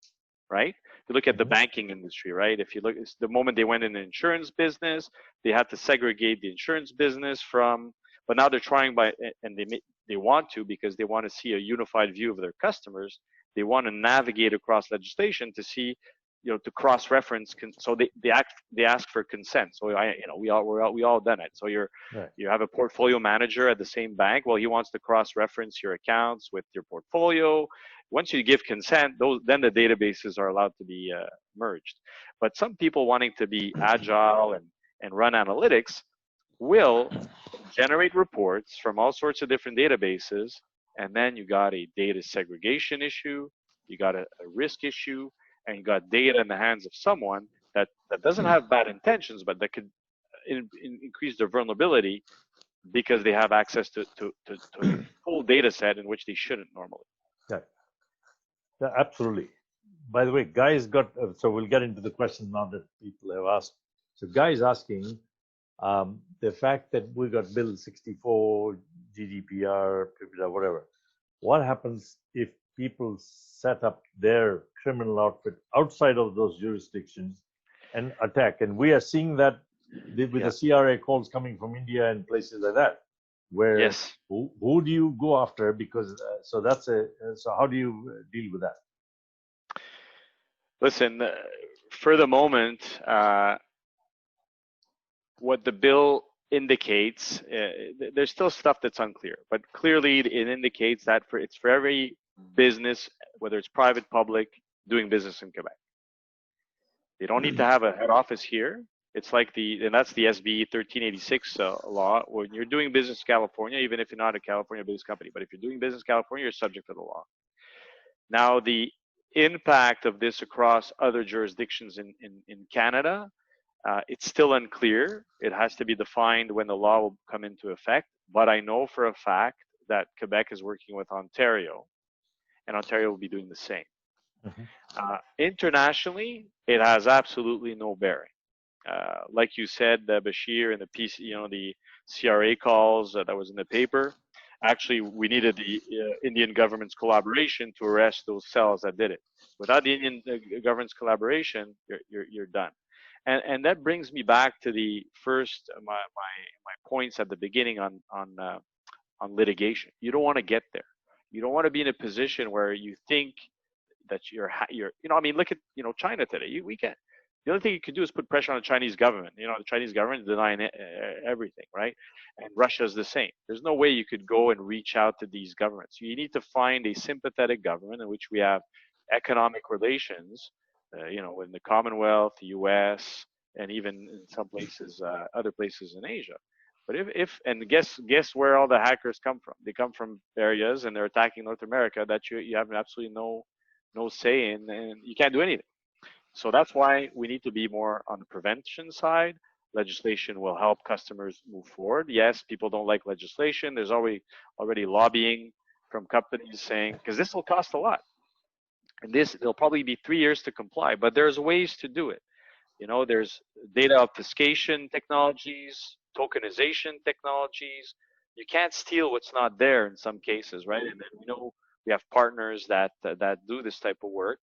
right? If you look at the banking industry, right? If you look, it's the moment they went in the insurance business, they had to segregate the insurance business but now they're trying and they want to, because they want to see a unified view of their customers. They want to navigate across legislation to see, to cross-reference. So they ask for consent. So we all done it. So you have a portfolio manager at the same bank. Well, he wants to cross-reference your accounts with your portfolio. Once you give consent, then the databases are allowed to be merged. But some people wanting to be agile and run analytics will generate reports from all sorts of different databases, and then you got a data segregation issue, you got a risk issue, and you got data in the hands of someone that doesn't have bad intentions, but that could increase their vulnerability because they have access to a full data set in which they shouldn't normally. Yeah, absolutely. By the way, Guy's got, so we'll get into the questions now that people have asked. So Guy's asking, the fact that we got Bill 64, GDPR, whatever, what happens if people set up their criminal outfit outside of those jurisdictions and attack? And we are seeing that with the CRA calls coming from India and places like that, where who do you go after? Because so how do you deal with that? Listen, for the moment, what the bill indicates, there's still stuff that's unclear, but clearly it indicates that it's for every business, whether it's private, public, doing business in Quebec. They don't need to have a head office here. It's like and that's the SB 1386 law. When you're doing business in California, even if you're not a California-based company, but if you're doing business in California, you're subject to the law. Now, the impact of this across other jurisdictions in Canada, it's still unclear. It has to be defined when the law will come into effect. But I know for a fact that Quebec is working with Ontario, and Ontario will be doing the same. Internationally, it has absolutely no bearing. Like you said, Bashir, in the piece, the CRA calls that was in the paper. Actually, we needed the Indian government's collaboration to arrest those cells that did it. Without the Indian government's collaboration, you're done. And that brings me back to the first my points at the beginning on litigation. You don't want to get there. You don't want to be in a position where you think that you're look at China today. The only thing you can do is put pressure on the Chinese government. The Chinese government is denying everything, right? And Russia's the same. There's no way you could go and reach out to these governments. You need to find a sympathetic government in which we have economic relations, in the Commonwealth, the U.S., and even in some places, other places in Asia. But and guess where all the hackers come from? They come from areas, and they're attacking North America that you have absolutely no say in, and you can't do anything. So that's why we need to be more on the prevention side. Legislation will help customers move forward. Yes, people don't like legislation. There's already lobbying from companies saying, because this will cost a lot. And it'll probably be 3 years to comply, but there's ways to do it. There's data obfuscation technologies, tokenization technologies. You can't steal what's not there in some cases, right? And then we have partners that do this type of work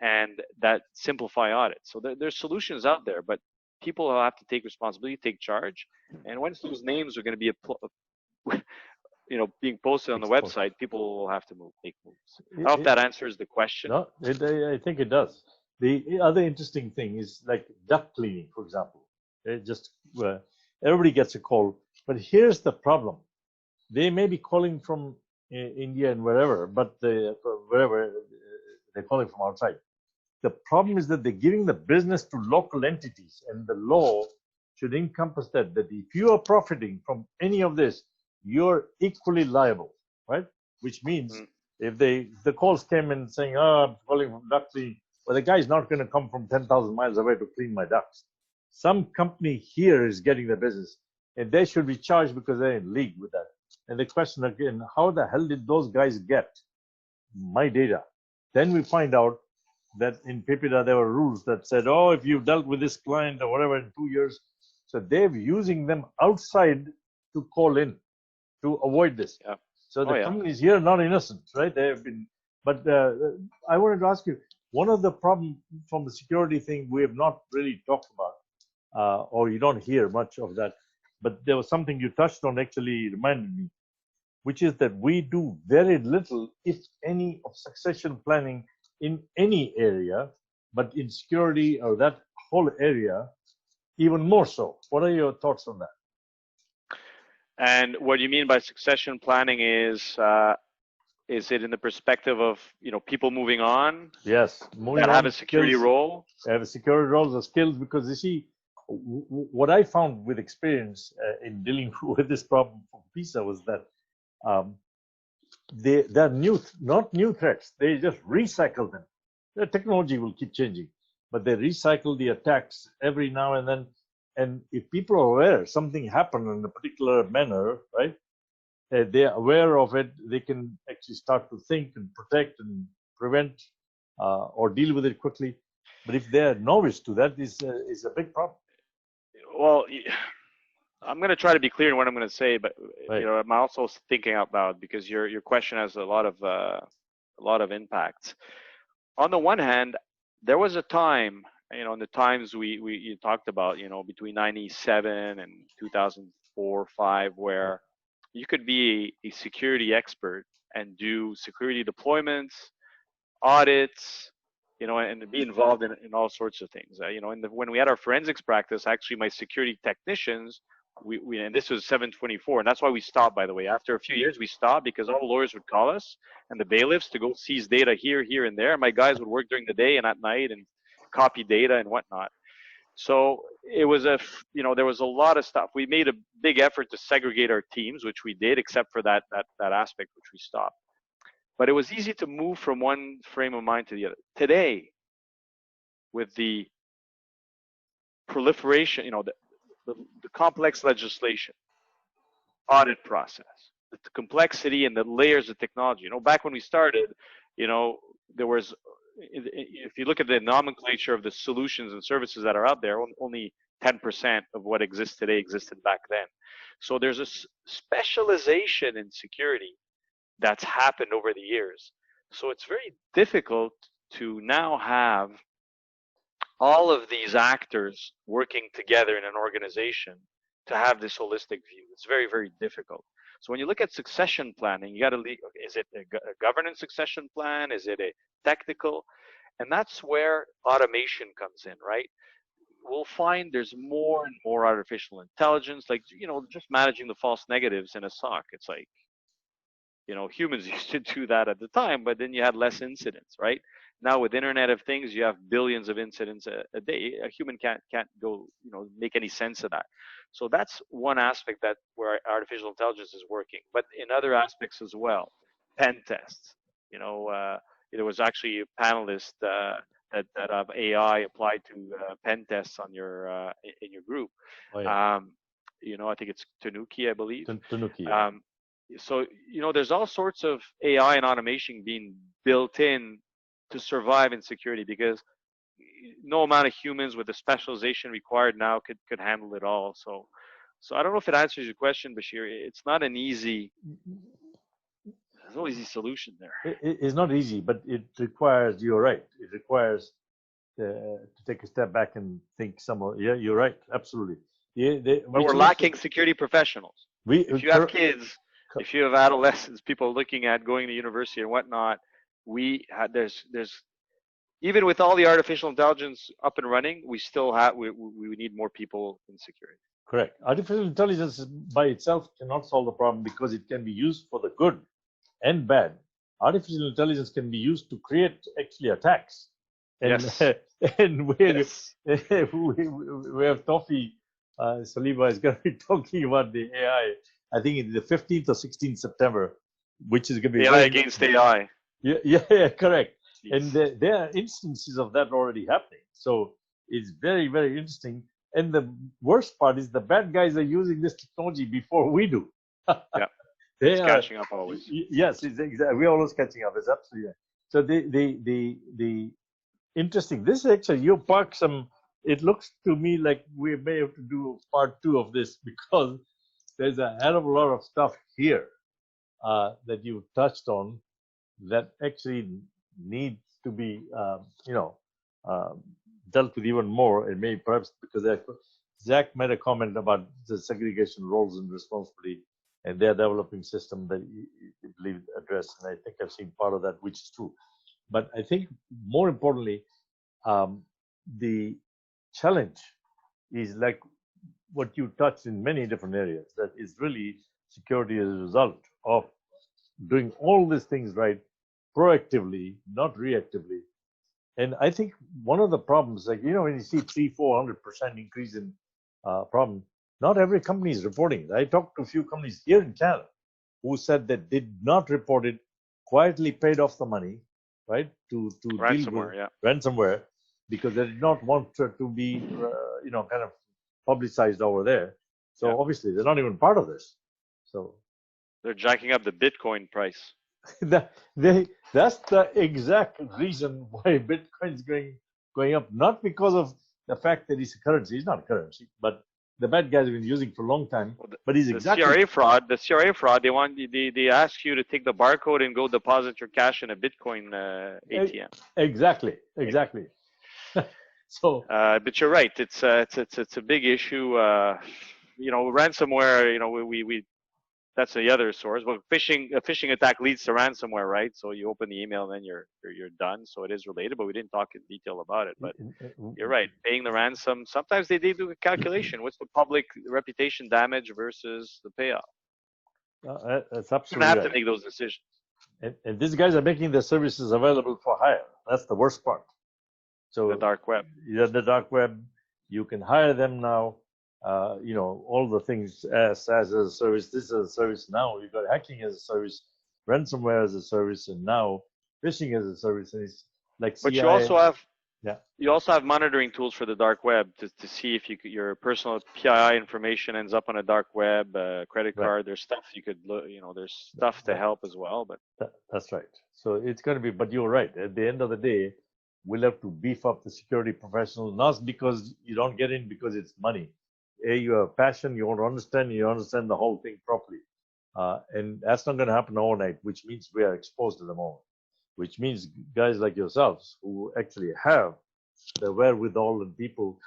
and that simplify audits. So there's solutions out there, but people have to take responsibility, take charge. And once those names are going to be being posted on the Exposed. website, people will have to make moves. I hope that answers the question. No, I think it does. The other interesting thing is like duct cleaning, for example. Everybody gets a call, but here's the problem: they may be calling from India and wherever, but wherever they're calling from outside. The problem is that they're giving the business to local entities, and the law should encompass that if you are profiting from any of this, you're equally liable, right? Which means if the calls came in saying, "Oh, I'm calling from duct cleaning," well, the guy's not going to come from 10,000 miles away to clean my ducts. Some company here is getting the business, and they should be charged because they're in league with that. And the question again, how the hell did those guys get my data? Then we find out that in PIPEDA there were rules that said, oh, if you've dealt with this client or whatever in 2 years, so they're using them outside to call in to avoid this. Yeah. So the companies here are not innocent, right? They have been. But I wanted to ask you, one of the problems from the security thing we have not really talked about, or you don't hear much of that, but there was something you touched on actually reminded me, which is that we do very little, if any, of succession planning in any area, but in security or that whole area, even more so. What are your thoughts on that? And what you mean by succession planning is it in the perspective of people moving on? Yes, moving that on, have a security skills, role. Have a security role, the skills, because you see, what I found with experience in dealing with this problem from PISA was that they're not new threats. They just recycle them. The technology will keep changing, but they recycle the attacks every now and then. And if people are aware something happened in a particular manner, right, they're aware of it, they can actually start to think and protect and prevent or deal with it quickly. But if they're novice to that, is a big problem. Well, I'm going to try to be clear in what I'm going to say, but right. I'm also thinking out loud because your question has a lot of impacts. On the one hand, there was a time, in the times you talked about, between 97 and 2004, 5, where you could be a security expert and do security deployments, audits, and be involved in all sorts of things. When we had our forensics practice, actually my security technicians, and this was 724, and that's why we stopped, by the way. After a few years, we stopped because all the lawyers would call us and the bailiffs to go seize data here, and there. My guys would work during the day and at night and copy data and whatnot. So it was there was a lot of stuff. We made a big effort to segregate our teams, which we did, except for that aspect, which we stopped. But it was easy to move from one frame of mind to the other. Today, with the proliferation, the complex legislation, audit process, the complexity and the layers of technology. Back when we started, there was, if you look at the nomenclature of the solutions and services that are out there, only 10% of what exists today existed back then. So there's a specialization in security that's happened over the years. So it's very difficult to now have all of these actors working together in an organization to have this holistic view. It's very, very difficult. So when you look at succession planning, you got to, is it a governance succession plan? Is it a technical? And that's where automation comes in, right? We'll find there's more and more artificial intelligence, like, just managing the false negatives in a SOC. It's like, humans used to do that at the time, but then you had less incidents, right? Now with Internet of Things, you have billions of incidents a day. A human can't go, make any sense of that. So that's one aspect where artificial intelligence is working. But in other aspects as well, pen tests. There was actually a panelist that have AI applied to pen tests on your in your group. Oh, yeah. I think it's Tanuki, I believe. Tanuki. Yeah. So, there's all sorts of AI and automation being built in to survive in security, because no amount of humans with the specialization required now could handle it all. So I don't know if it answers your question, Bashir. It's not an easy. There's no easy solution there. It's not easy, but it requires. You're right. It requires to take a step back and think some more. Yeah, you're right. Absolutely. Yeah, But we're lacking security professionals. If you have kids, if you have adolescents, people looking at going to university and whatnot, there's even with all the artificial intelligence up and running, we still have we need more people in security. Correct. Artificial intelligence by itself cannot solve the problem because it can be used for the good and bad. Artificial intelligence can be used to create actually attacks. And, yes. And we have Tofi Saliba is going to be talking about the AI. I think it's the 15th or 16th September, which is going to be AI against AI. Yeah, correct. Jeez. And there are instances of that already happening. So it's very, very interesting. And the worst part is the bad guys are using this technology before we do. Yeah, it's catching up always. Yes, it's exactly. We're always catching up. It's absolutely right. So the interesting. This actually you park some. It looks to me like we may have to do part 2 of this because there's a hell of a lot of stuff here that you touched on that actually needs to be dealt with even more, and maybe perhaps because Zach made a comment about the segregation roles and responsibility, and their developing system that you believe address, and I think I've seen part of that, which is true. But I think more importantly, the challenge is like what you touched in many different areas, that is really security as a result of doing all these things right, proactively, not reactively. And I think one of the problems, like, when you see 300-400% increase in problem, not every company is reporting it. I talked to a few companies here in Canada who said that they did not report it, quietly paid off the money, right, to ransomware, deal with ransomware, because they did not want it to be, kind of publicized over there. So obviously they're not even part of this. So they're jacking up the Bitcoin price. That's the exact reason why Bitcoin is going up, not because of the fact that it's a currency. It's not a currency, but the bad guys have been using it for a long time. But he's exactly the CRA fraud. They ask you to take the barcode and go deposit your cash in a Bitcoin ATM. Exactly. So, but you're right. It's a big issue. Ransomware. We that's the other source. But a phishing attack leads to ransomware, right? So you open the email and then you're done. So it is related, but we didn't talk in detail about it. But you're right. Paying the ransom. Sometimes they do a calculation. What's the public reputation damage versus the payoff? That's absolutely you have to make those decisions. And these guys are making their services available for hire. That's the worst part. So the dark web. Yeah, the dark web. You can hire them now. All the things as a service. This is a service now. You've got hacking as a service, ransomware as a service, and now phishing as a service. And it's like But CIA. you also have monitoring tools for the dark web to see if your personal PII information ends up on a dark web, credit card. There's stuff you could look. There's stuff to help as well. But that's right. So it's going to be. But you're right. At the end of the day, we'll have to beef up the security professionals, not because you don't get in because it's money. You have passion, you want to understand the whole thing properly. And that's not going to happen overnight, which means we are exposed at the moment, which means guys like yourselves who actually have the wherewithal, and people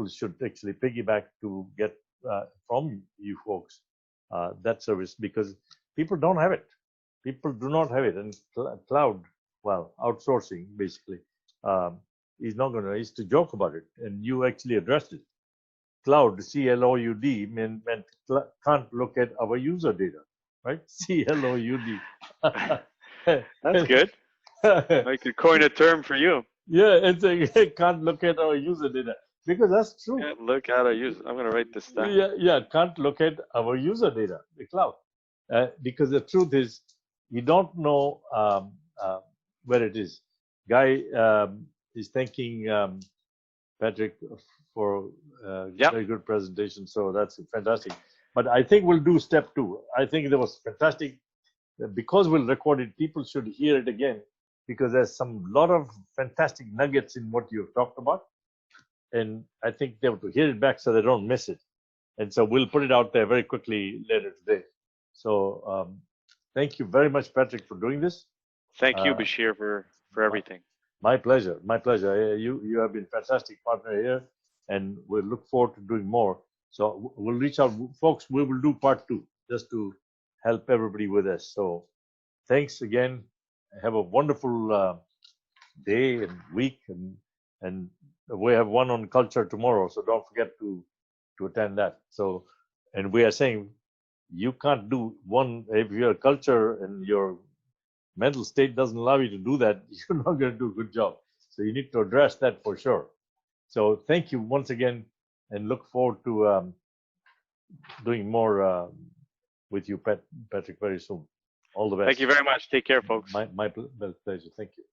should actually piggyback to get from you folks that service, because people don't have it. People do not have it. And cloud, outsourcing basically is not going to, is to joke about it. And you actually addressed it. Cloud, C-L-O-U-D, meant can't look at our user data, right? C-L-O-U-D. That's good. I could coin a term for you. Yeah, can't look at our user data, because that's true. Can't look at our user. I'm going to write this down. Yeah, can't look at our user data, the cloud, because the truth is, you don't know where it is. Guy is thanking Patrick for very good presentation. So that's fantastic. But I think we'll do step 2. I think that was fantastic. Because we'll record it, people should hear it again because there's some lot of fantastic nuggets in what you've talked about, and I think they have to hear it back so they don't miss it. And so we'll put it out there very quickly later today. So thank you very much, Patrick, for doing this. Thank you, Bashir, for everything. My pleasure. My pleasure. You have been a fantastic partner here, and we'll look forward to doing more. So we'll reach out, folks. We will do part 2 just to help everybody with this. So thanks again. Have a wonderful day and week, and we have one on culture tomorrow. So don't forget to attend that. So, and we are saying you can't do one if your culture and your mental state doesn't allow you to do that. You're not going to do a good job. So you need to address that for sure. So thank you once again, and look forward to doing more with you, Patrick, very soon. All the best. Thank you very much. Take care, folks. My pleasure. Thank you.